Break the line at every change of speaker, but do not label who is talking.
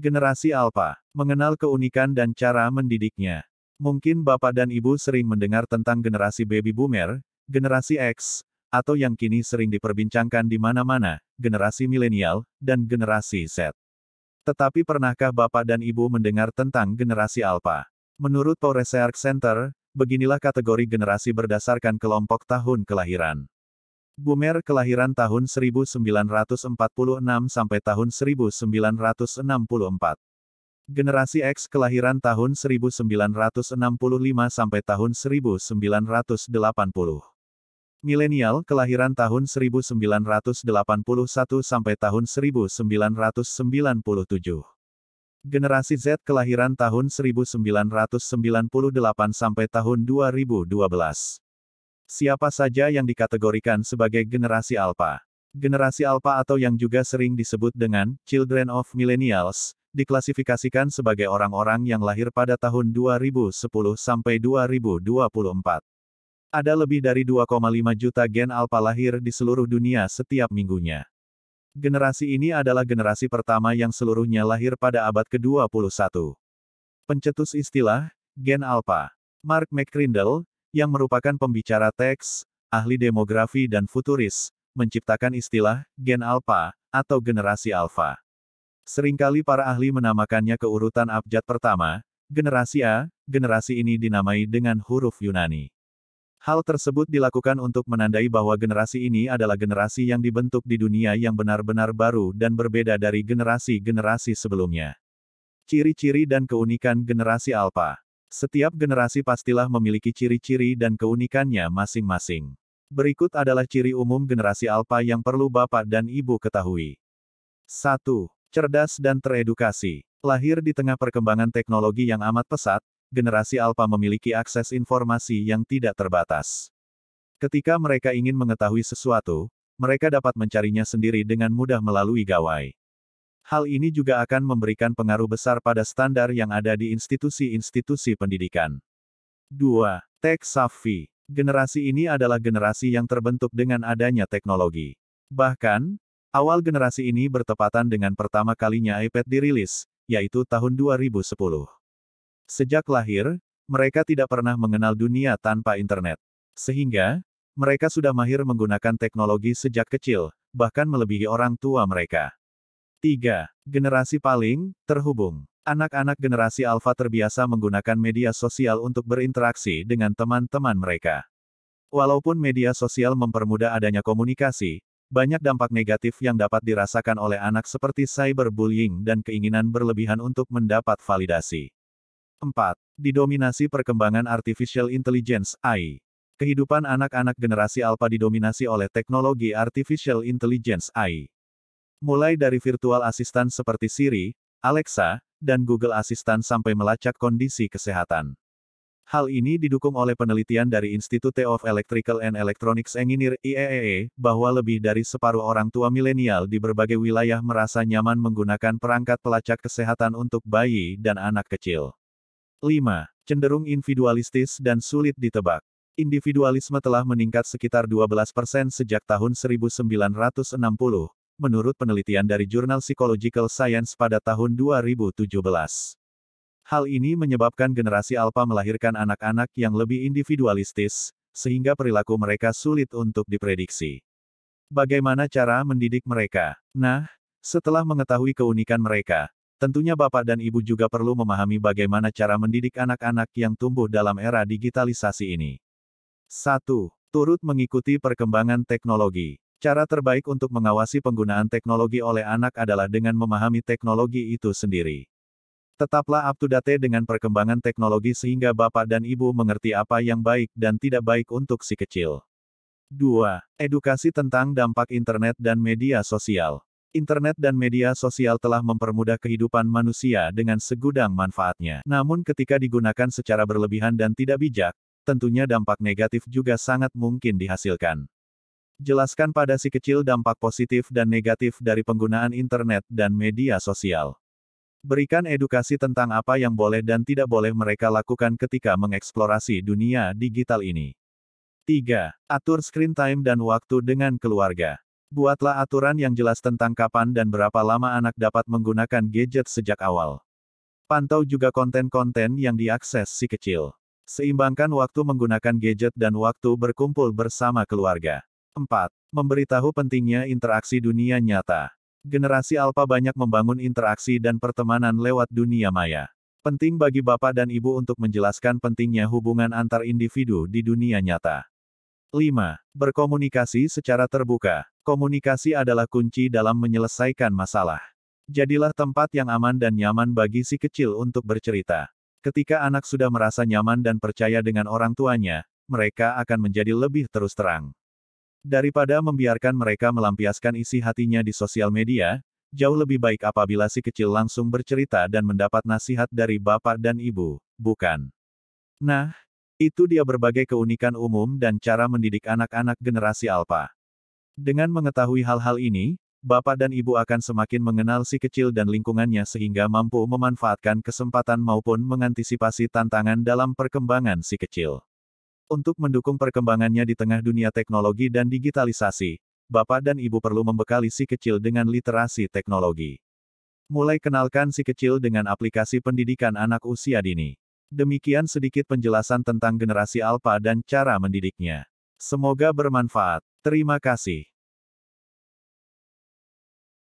Generasi Alpha. Mengenal keunikan dan cara mendidiknya. Mungkin Bapak dan Ibu sering mendengar tentang generasi Baby Boomer, generasi X, atau yang kini sering diperbincangkan di mana-mana, generasi milenial, dan generasi Z. Tetapi pernahkah Bapak dan Ibu mendengar tentang generasi Alpha? Menurut Pew Research Center, beginilah kategori generasi berdasarkan kelompok tahun kelahiran. Boomer kelahiran tahun 1946 sampai tahun 1964. Generasi X kelahiran tahun 1965 sampai tahun 1980. Milenial kelahiran tahun 1981 sampai tahun 1997. Generasi Z kelahiran tahun 1998 sampai tahun 2012. Siapa saja yang dikategorikan sebagai generasi Alpha? Generasi Alpha atau yang juga sering disebut dengan Children of Millennials, diklasifikasikan sebagai orang-orang yang lahir pada tahun 2010 sampai 2024. Ada lebih dari 2,5 juta gen Alpha lahir di seluruh dunia setiap minggunya. Generasi ini adalah generasi pertama yang seluruhnya lahir pada abad ke-21. Pencetus istilah gen Alpha, Mark McCrindle, yang merupakan pembicara teks, ahli demografi dan futuris, menciptakan istilah gen Alpha atau generasi Alpha. Seringkali para ahli menamakannya ke urutan abjad pertama, generasi A. Generasi ini dinamai dengan huruf Yunani. Hal tersebut dilakukan untuk menandai bahwa generasi ini adalah generasi yang dibentuk di dunia yang benar-benar baru dan berbeda dari generasi-generasi sebelumnya. Ciri-ciri dan keunikan generasi Alpha. Setiap generasi pastilah memiliki ciri-ciri dan keunikannya masing-masing. Berikut adalah ciri umum generasi Alpha yang perlu Bapak dan Ibu ketahui. 1. Cerdas dan teredukasi. Lahir di tengah perkembangan teknologi yang amat pesat, generasi Alpha memiliki akses informasi yang tidak terbatas. Ketika mereka ingin mengetahui sesuatu, mereka dapat mencarinya sendiri dengan mudah melalui gawai. Hal ini juga akan memberikan pengaruh besar pada standar yang ada di institusi-institusi pendidikan. 2. Tech savvy. Generasi ini adalah generasi yang terbentuk dengan adanya teknologi. Bahkan, awal generasi ini bertepatan dengan pertama kalinya iPad dirilis, yaitu tahun 2010. Sejak lahir, mereka tidak pernah mengenal dunia tanpa internet. Sehingga, mereka sudah mahir menggunakan teknologi sejak kecil, bahkan melebihi orang tua mereka. 3. Generasi paling terhubung. Anak-anak generasi Alpha terbiasa menggunakan media sosial untuk berinteraksi dengan teman-teman mereka. Walaupun media sosial mempermudah adanya komunikasi, banyak dampak negatif yang dapat dirasakan oleh anak seperti cyberbullying dan keinginan berlebihan untuk mendapat validasi. 4. Didominasi perkembangan Artificial Intelligence (AI). Kehidupan anak-anak generasi Alpha didominasi oleh teknologi Artificial Intelligence (AI). Mulai dari virtual assistant seperti Siri, Alexa, dan Google Assistant sampai melacak kondisi kesehatan. Hal ini didukung oleh penelitian dari Institute of Electrical and Electronics Engineering (IEEE), bahwa lebih dari separuh orang tua milenial di berbagai wilayah merasa nyaman menggunakan perangkat pelacak kesehatan untuk bayi dan anak kecil. 5. Cenderung individualistis dan sulit ditebak. Individualisme telah meningkat sekitar 12% sejak tahun 1960. Menurut penelitian dari jurnal Psychological Science pada tahun 2017. Hal ini menyebabkan generasi Alpha melahirkan anak-anak yang lebih individualistis, sehingga perilaku mereka sulit untuk diprediksi. Bagaimana cara mendidik mereka? Nah, setelah mengetahui keunikan mereka, tentunya Bapak dan Ibu juga perlu memahami bagaimana cara mendidik anak-anak yang tumbuh dalam era digitalisasi ini. 1. Turut mengikuti perkembangan teknologi. Cara terbaik untuk mengawasi penggunaan teknologi oleh anak adalah dengan memahami teknologi itu sendiri. Tetaplah up to date dengan perkembangan teknologi sehingga Bapak dan Ibu mengerti apa yang baik dan tidak baik untuk si kecil. 2. Edukasi tentang dampak internet dan media sosial. Internet dan media sosial telah mempermudah kehidupan manusia dengan segudang manfaatnya. Namun ketika digunakan secara berlebihan dan tidak bijak, tentunya dampak negatif juga sangat mungkin dihasilkan. Jelaskan pada si kecil dampak positif dan negatif dari penggunaan internet dan media sosial. Berikan edukasi tentang apa yang boleh dan tidak boleh mereka lakukan ketika mengeksplorasi dunia digital ini. 3. Atur screen time dan waktu dengan keluarga. Buatlah aturan yang jelas tentang kapan dan berapa lama anak dapat menggunakan gadget sejak awal. Pantau juga konten-konten yang diakses si kecil. Seimbangkan waktu menggunakan gadget dan waktu berkumpul bersama keluarga. 4. Memberitahu pentingnya interaksi dunia nyata. Generasi Alpha banyak membangun interaksi dan pertemanan lewat dunia maya. Penting bagi bapak dan ibu untuk menjelaskan pentingnya hubungan antar individu di dunia nyata. 5. Berkomunikasi secara terbuka. Komunikasi adalah kunci dalam menyelesaikan masalah. Jadilah tempat yang aman dan nyaman bagi si kecil untuk bercerita. Ketika anak sudah merasa nyaman dan percaya dengan orang tuanya, mereka akan menjadi lebih terus terang. Daripada membiarkan mereka melampiaskan isi hatinya di sosial media, jauh lebih baik apabila si kecil langsung bercerita dan mendapat nasihat dari bapak dan ibu, bukan? Nah, itu dia berbagai keunikan umum dan cara mendidik anak-anak generasi Alpha. Dengan mengetahui hal-hal ini, bapak dan ibu akan semakin mengenal si kecil dan lingkungannya sehingga mampu memanfaatkan kesempatan maupun mengantisipasi tantangan dalam perkembangan si kecil. Untuk mendukung perkembangannya di tengah dunia teknologi dan digitalisasi, bapak dan ibu perlu membekali si kecil dengan literasi teknologi. Mulai kenalkan si kecil dengan aplikasi pendidikan anak usia dini. Demikian sedikit penjelasan tentang generasi Alpha dan cara mendidiknya. Semoga bermanfaat. Terima kasih.